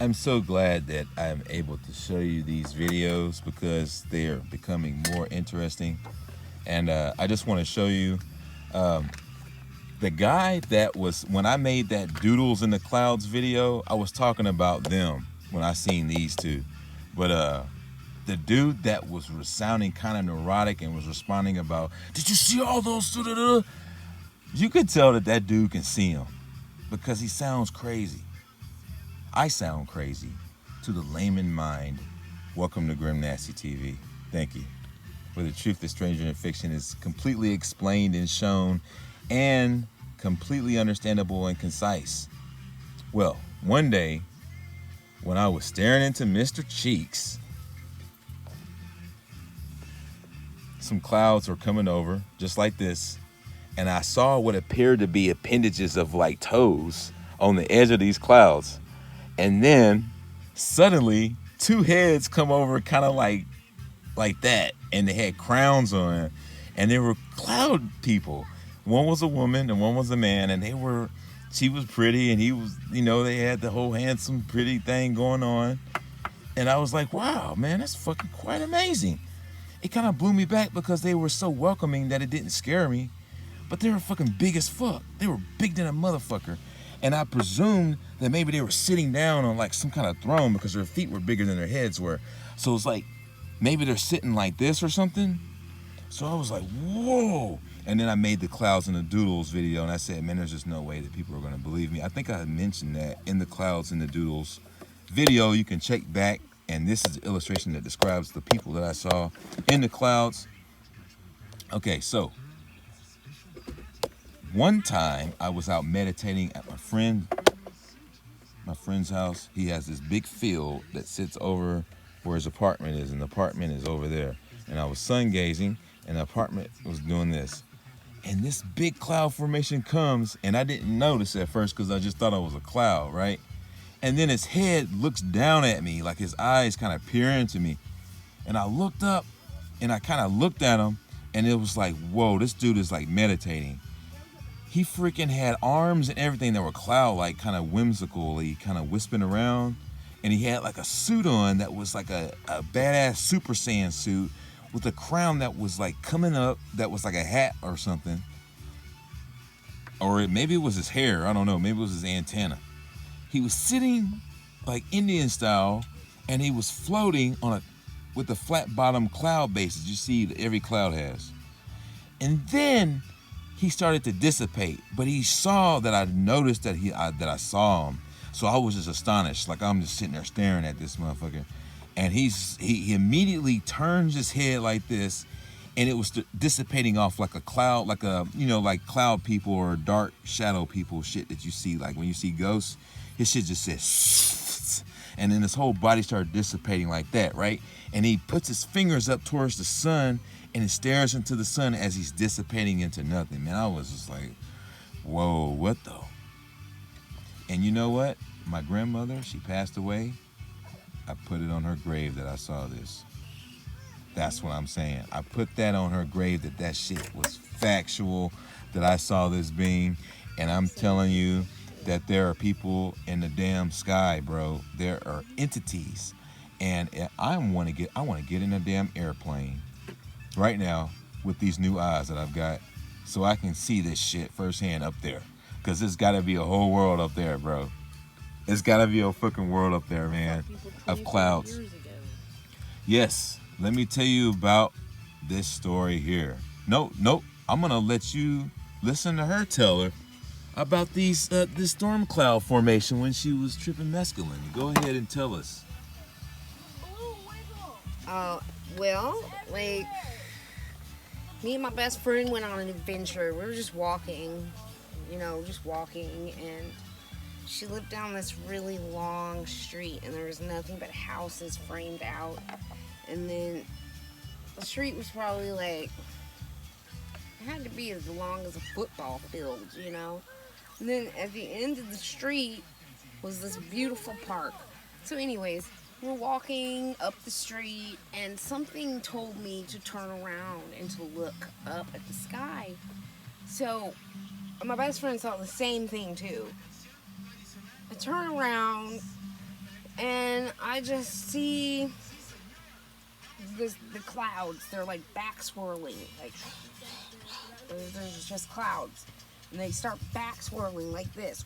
I'm so glad that I'm able to show you these videos because they're becoming more interesting. And I just want to show you the guy that was, when I made that Doodles in the Clouds video, I was talking about them when I seen these two. But the dude that was sounding kind of neurotic and was responding about, did you see all those? You could tell that that dude can see him because he sounds crazy. I sound crazy to the layman mind. Welcome to Grim Nasty TV. Thank you. Where the truth is stranger than fiction is completely explained and shown and completely understandable and concise. Well, one day when I was staring into Mr. Cheeks, some clouds were coming over just like this, and I saw what appeared to be appendages of like toes on the edge of these clouds. And then suddenly two heads come over kind of like that, and they had crowns on, and they were cloud people. One was a woman and one was a man, and she was pretty and he was, they had the whole handsome pretty thing going on. And I was like, wow, man, that's fucking quite amazing. It kind of blew me back because they were so welcoming that it didn't scare me. But they were fucking big as fuck. They were big than a motherfucker. And I presumed that maybe they were sitting down on like some kind of throne because their feet were bigger than their heads were. So it's like, maybe they're sitting like this or something. So I was like, whoa. And then I made the Clouds and the Doodles video, and I said, man, there's just no way that people are going to believe me. I think I had mentioned that in the Clouds and the Doodles video. You can check back, and this is the illustration that describes the people that I saw in the clouds. Okay, so one time I was out meditating at my friend's house. He has this big field that sits over where his apartment is, and the apartment is over there. And I was sun gazing, and the apartment was doing this. And this big cloud formation comes, and I didn't notice at first because I just thought it was a cloud, right? And then his head looks down at me, like his eyes kind of peer into me. And I looked up, and I kind of looked at him, and it was like, whoa, this dude is like meditating. He freaking had arms and everything that were cloud-like, kind of whimsically, kind of wisping around. And he had like a suit on that was like a badass Super Saiyan suit with a crown that was like coming up, that was like a hat or something. Or maybe it was his hair, I don't know, maybe it was his antenna. He was sitting like Indian style, and he was floating with a flat bottom cloud basis you see that every cloud has. And then he started to dissipate, but he saw that I noticed that I saw him. So I was just astonished, like I'm just sitting there staring at this motherfucker. And he immediately turns his head like this, and it was dissipating off like a cloud, like like cloud people or dark shadow people shit that you see, like when you see ghosts. His shit just says, and then his whole body started dissipating like that, right? And he puts his fingers up towards the sun, and it stares into the sun as he's dissipating into nothing. Man, I was just like, whoa, what though? And you know what? My grandmother, she passed away. I put it on her grave that I saw this. That's what I'm saying. I put that on her grave that shit was factual, that I saw this being. And I'm telling you that there are people in the damn sky, bro. There are entities. And I want to get in a damn airplane right now with these new eyes that I've got so I can see this shit firsthand up there. Because there's got to be a whole world up there, bro. There's got to be a fucking world up there, man, of clouds. Yes, let me tell you about this story here. Nope. I'm going to let you listen to her tell her about this storm cloud formation when she was tripping mescaline. Go ahead and tell us. Well, like, me and my best friend went on an adventure. We were just walking, and she lived down this really long street, and there was nothing but houses framed out. And then the street was probably like, it had to be as long as a football field, And then at the end of the street was this beautiful park. So anyways, we're walking up the street, and something told me to turn around and to look up at the sky. So my best friend saw the same thing too. I turn around, And I just see the clouds. They're like back swirling. Like, there's just clouds. And they start back swirling like this.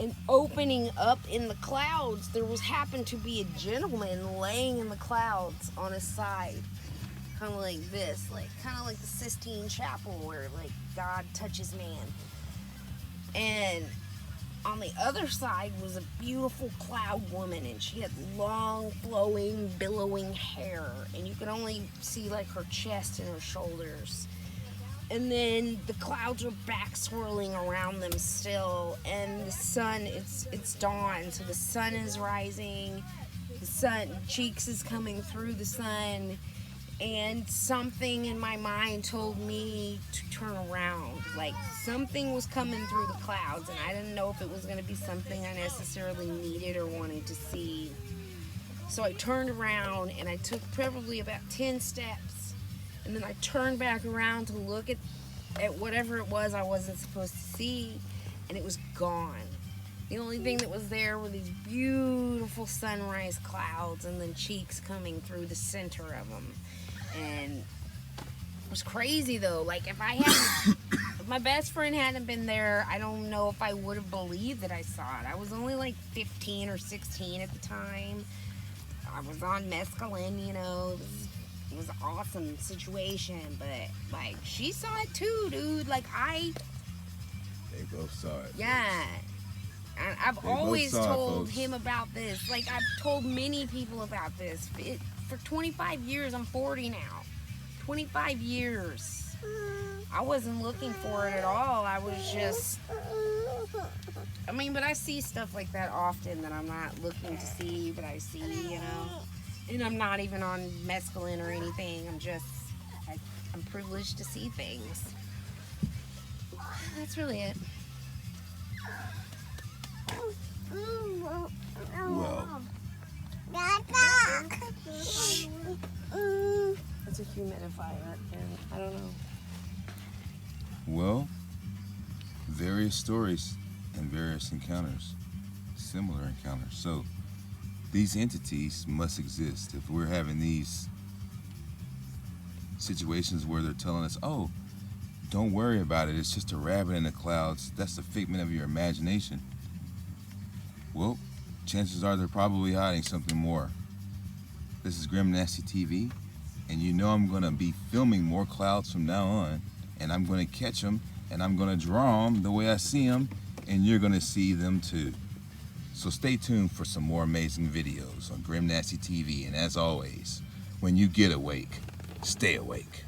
And opening up in the clouds, there happened to be a gentleman laying in the clouds on his side. Kind of like this. Kind of like the Sistine Chapel where like God touches man. And on the other side was a beautiful cloud woman, and she had long, flowing, billowing hair, and you could only see like her chest and her shoulders. And then the clouds were back swirling around them still, and the sun, it's dawn, so the sun is rising, the sun, Cheeks is coming through the sun, and something in my mind told me to turn around. Like, something was coming through the clouds, and I didn't know if it was going to be something I necessarily needed or wanted to see. So I turned around, and I took probably about 10 steps, and then I turned back around to look at whatever it was I wasn't supposed to see, and it was gone. The only thing that was there were these beautiful sunrise clouds, and then Cheeks coming through the center of them. And it was crazy though. Like, if my best friend hadn't been there, I don't know if I would have believed that I saw it. I was only like 15 or 16 at the time. I was on mescaline, you know. It was an awesome situation, but like, she saw it too, dude. Like, They both saw it. Yeah. And I've always told him about this. Like, I've told many people about this. For 25 years, I'm 40 now. 25 years. I wasn't looking for it at all. I was just, I mean, but I see stuff like that often that I'm not looking to see, but I see, you know. And I'm not even on mescaline or anything. I'm privileged to see things. That's really it. Well, It's a humidifier, and I don't know. well, various stories and various encounters, similar encounters. So these entities must exist. If we're having these situations where they're telling us, oh, don't worry about it, it's just a rabbit in the clouds, that's a figment of your imagination. Well, chances are they're probably hiding something more. This is Grim Nasty TV, and you know I'm going to be filming more clouds from now on, and I'm going to catch them, and I'm going to draw them the way I see them, and you're going to see them too. So stay tuned for some more amazing videos on Grim Nasty TV, and as always, when you get awake, stay awake.